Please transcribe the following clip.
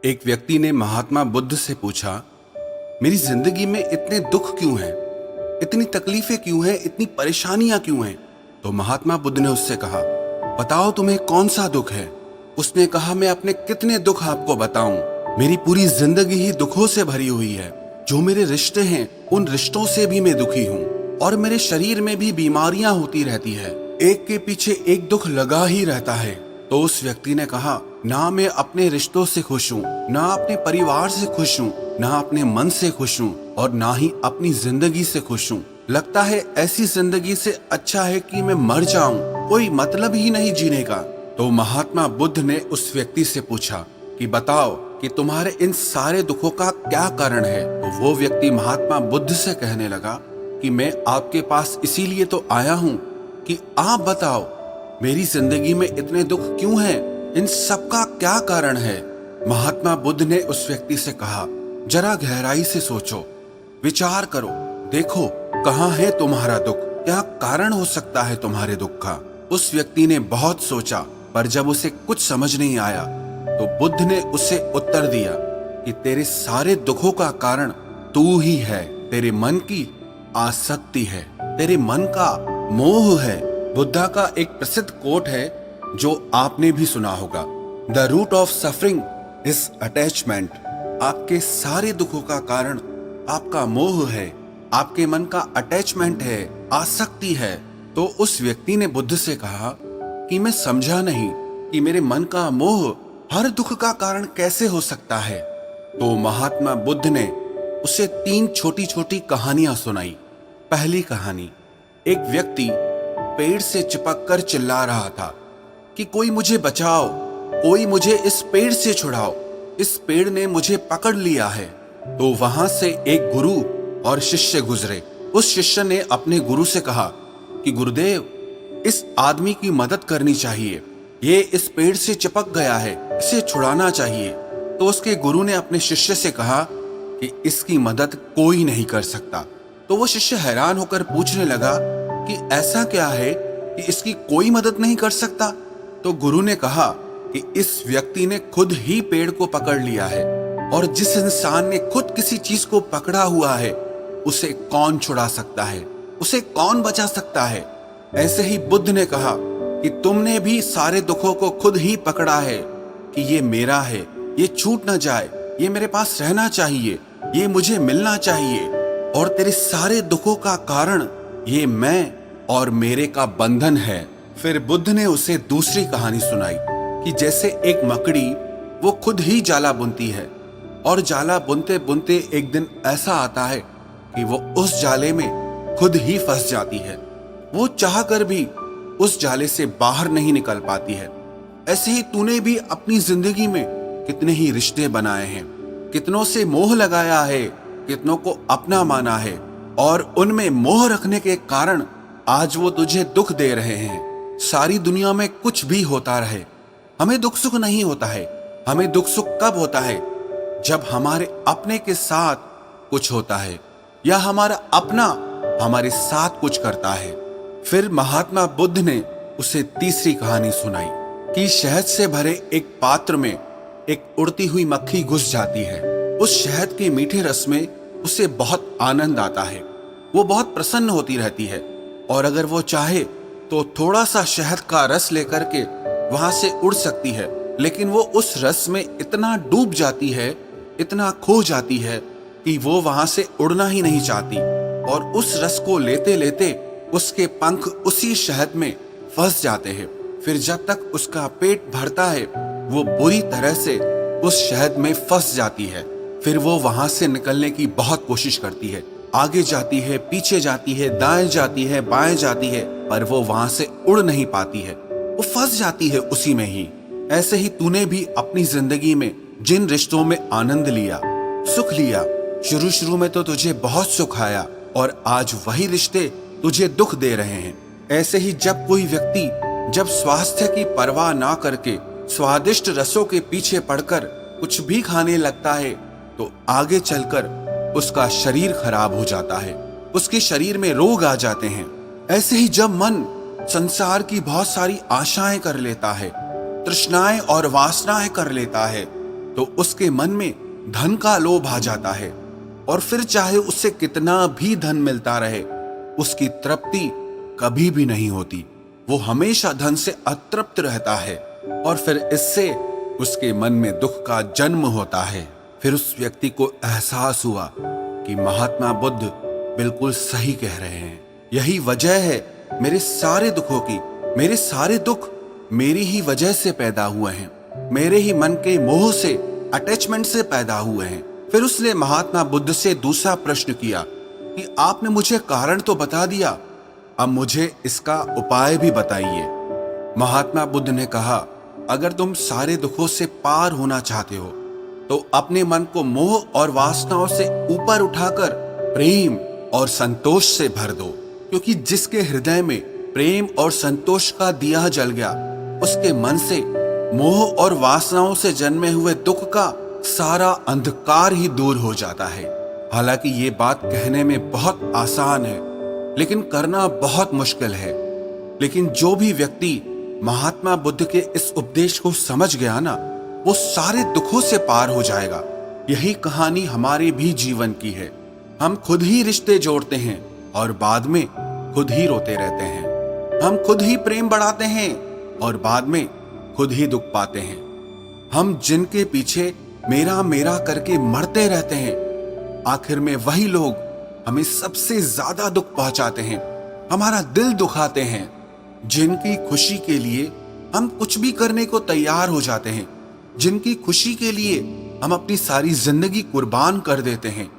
एक व्यक्ति ने महात्मा बुद्ध से पूछा, मेरी जिंदगी में इतने दुख क्यों हैं? इतनी तकलीफें क्यों हैं? इतनी परेशानियां क्यों हैं? तो महात्मा बुद्ध ने उससे कहा, बताओ तुम्हें कौन सा दुख है? उसने कहा, मैं अपने कितने दुख आपको बताऊं? मेरी पूरी जिंदगी ही दुखों से भरी हुई है। जो मेरे रिश्ते हैं उन रिश्तों से भी मैं दुखी हूँ और मेरे शरीर में भी बीमारियां होती रहती है। एक के पीछे एक दुख लगा ही रहता है। तो उस व्यक्ति ने कहा, ना मैं अपने रिश्तों से खुश हूँ, ना अपने परिवार से खुश हूँ, ना अपने मन से खुश हूँ और ना ही अपनी जिंदगी से खुश हूँ। लगता है ऐसी जिंदगी से अच्छा है कि मैं मर जाऊं, कोई मतलब ही नहीं जीने का। तो महात्मा बुद्ध ने उस व्यक्ति से पूछा कि बताओ कि तुम्हारे इन सारे दुखों का क्या कारण है? तो वो व्यक्ति महात्मा बुद्ध से कहने लगा कि मैं आपके पास इसीलिए तो आया हूँ कि आप बताओ मेरी जिंदगी में इतने दुख क्यों हैं? इन सब का क्या कारण है? महात्मा बुद्ध ने उस व्यक्ति से कहा, जरा गहराई से सोचो, विचार करो, देखो कहाँ है तुम्हारा दुख? क्या कारण हो सकता है तुम्हारे दुख का? उस व्यक्ति ने बहुत सोचा, पर जब उसे कुछ समझ नहीं आया तो बुद्ध ने उसे उत्तर दिया कि तेरे सारे दुखों का कारण तू ही है। तेरे मन की आसक्ति है, तेरे मन का मोह है। बुद्धा का एक प्रसिद्ध कोट है जो आपने भी सुना होगा, the root of suffering is attachment. आपके सारे दुखों का कारण आपका मोह है, आपके मन का अटैचमेंट है, आसक्ति है। तो उस व्यक्ति ने बुद्ध से कहा कि मैं समझा नहीं कि मेरे मन का मोह हर दुख का कारण कैसे हो सकता है। तो महात्मा बुद्ध ने उसे 3 छोटी छोटी कहानियां सुनाई। पहली कहानी, एक व्यक्ति पेड़ से चिपक कर चिल्ला रहा था कि कोई मुझे बचाओ, कोई मुझे इस पेड़ से छुड़ाओ, इस पेड़ ने मुझे पकड़ लिया है। तो वहां से एक गुरु और शिष्य गुजरे। उस शिष्य ने अपने गुरु से कहा कि गुरुदेव, इस आदमी की मदद करनी चाहिए, ये इस पेड़ से चिपक गया है, इसे छुड़ाना चाहिए। तो उसके गुरु ने अपने शिष्य से कहा कि इसकी मदद कोई नहीं कर सकता। तो वो शिष्य हैरान होकर पूछने लगा कि ऐसा क्या है कि इसकी कोई मदद नहीं कर सकता? तो गुरु ने कहा कि इस व्यक्ति ने खुद ही पेड़ को पकड़ लिया है और जिस इंसान ने खुद किसी चीज को पकड़ा हुआ है उसे कौन छुड़ा सकता है, उसे कौन बचा सकता है? ऐसे ही बुद्ध ने कहा कि तुमने भी सारे दुखों को खुद ही पकड़ा है कि ये मेरा है, ये छूट ना जाए, ये मेरे पास रहना चाहिए, ये मुझे मिलना चाहिए। और तेरे सारे दुखों का कारण ये मैं और मेरे का बंधन है। फिर बुद्ध ने उसे दूसरी कहानी सुनाई कि जैसे एक मकड़ी वो खुद ही जाला बुनती है और जाला बुनते बुनते एक दिन ऐसा आता है कि वो उस जाले में खुद ही फंस जाती है। वो चाह कर भी उस जाले से बाहर नहीं निकल पाती है। ऐसे ही तूने भी अपनी जिंदगी में कितने ही रिश्ते बनाए हैं, कितनों से मोह लगाया है, कितनों को अपना माना है और उनमें मोह रखने के कारण आज वो तुझे दुख दे रहे हैं। सारी दुनिया में कुछ भी होता रहे, हमें दुख सुख नहीं होता है। हमें दुख सुख कब होता है? जब हमारे अपने के साथ कुछ होता है या हमारा अपना हमारे साथ कुछ करता है। फिर महात्मा बुद्ध ने उसे तीसरी कहानी सुनाई कि शहद से भरे एक पात्र में एक उड़ती हुई मक्खी घुस जाती है। उस शहद के मीठे रस में उसे बहुत आनंद आता है, वो बहुत प्रसन्न होती रहती है और अगर वो चाहे तो थोड़ा सा शहद का रस लेकर के वहां से उड़ सकती है, लेकिन वो उस रस में इतना डूब जाती है, इतना खो जाती है कि वो वहां से उड़ना ही नहीं चाहती और उस रस को लेते लेते उसके पंख उसी शहद में फंस जाते हैं। फिर जब तक उसका पेट भरता है वो बुरी तरह से उस शहद में फंस जाती है। फिर वो वहां से निकलने की बहुत कोशिश करती है, आगे जाती है, पीछे जाती है, दाएं जाती है, बाएं जाती है, पर वो वहां से उड़ नहीं पाती है, वो फंस जाती है उसी में ही। ऐसे ही तूने भी अपनी जिंदगी में जिन रिश्तों में आनंद लिया, सुख लिया, शुरू शुरू में तो तुझे बहुत सुख आया और आज वही रिश्ते तुझे दुख दे रहे हैं। ऐसे ही जब कोई व्यक्ति जब स्वास्थ्य की परवाह ना करके स्वादिष्ट रसों के पीछे पड़कर कुछ भी खाने लगता है तो आगे चलकर उसका शरीर खराब हो जाता है, उसके शरीर में रोग आ जाते हैं। ऐसे ही जब मन संसार की बहुत सारी आशाएं कर लेता है, तृष्णाएं और वासनाएं कर लेता है, तो उसके मन में धन का लोभ आ जाता है और फिर चाहे उससे कितना भी धन मिलता रहे, उसकी तृप्ति कभी भी नहीं होती। वो हमेशा धन से अतृप्त रहता है और फिर इससे उसके मन में दुख का जन्म होता है। फिर उस व्यक्ति को एहसास हुआ कि महात्मा बुद्ध बिल्कुल सही कह रहे हैं। यही वजह है मेरे सारे दुखों की। मेरे सारे दुख मेरी ही वजह से पैदा हुए हैं, मेरे ही मन के मोह से, अटैचमेंट से पैदा हुए हैं। फिर उसने महात्मा बुद्ध से दूसरा प्रश्न किया कि आपने मुझे कारण तो बता दिया, अब मुझे इसका उपाय भी बताइए। महात्मा बुद्ध ने कहा, अगर तुम सारे दुखों से पार होना चाहते हो तो अपने मन को मोह और वासनाओं से ऊपर उठाकर प्रेम और संतोष से भर दो, क्योंकि जिसके हृदय में प्रेम और संतोष का दिया जल गया, उसके मन से मोह और वासनाओं से जन्मे हुए दुख का सारा अंधकार ही दूर हो जाता है। हालांकि ये बात कहने में बहुत आसान है, लेकिन करना बहुत मुश्किल है। लेकिन जो भी व्यक्ति महात्मा बुद्ध के इस उपदेश को समझ गया ना, वो सारे दुखों से पार हो जाएगा। यही कहानी हमारे भी जीवन की है। हम खुद ही रिश्ते जोड़ते हैं और बाद में खुद ही रोते रहते हैं। हम खुद ही प्रेम बढ़ाते हैं और बाद में खुद ही दुख पाते हैं। हम जिनके पीछे मेरा मेरा करके मरते रहते हैं, आखिर में वही लोग हमें सबसे ज्यादा दुख पहुंचाते हैं, हमारा दिल दुखाते हैं। जिनकी खुशी के लिए हम कुछ भी करने को तैयार हो जाते हैं, जिनकी खुशी के लिए हम अपनी सारी जिंदगी कुर्बान कर देते हैं,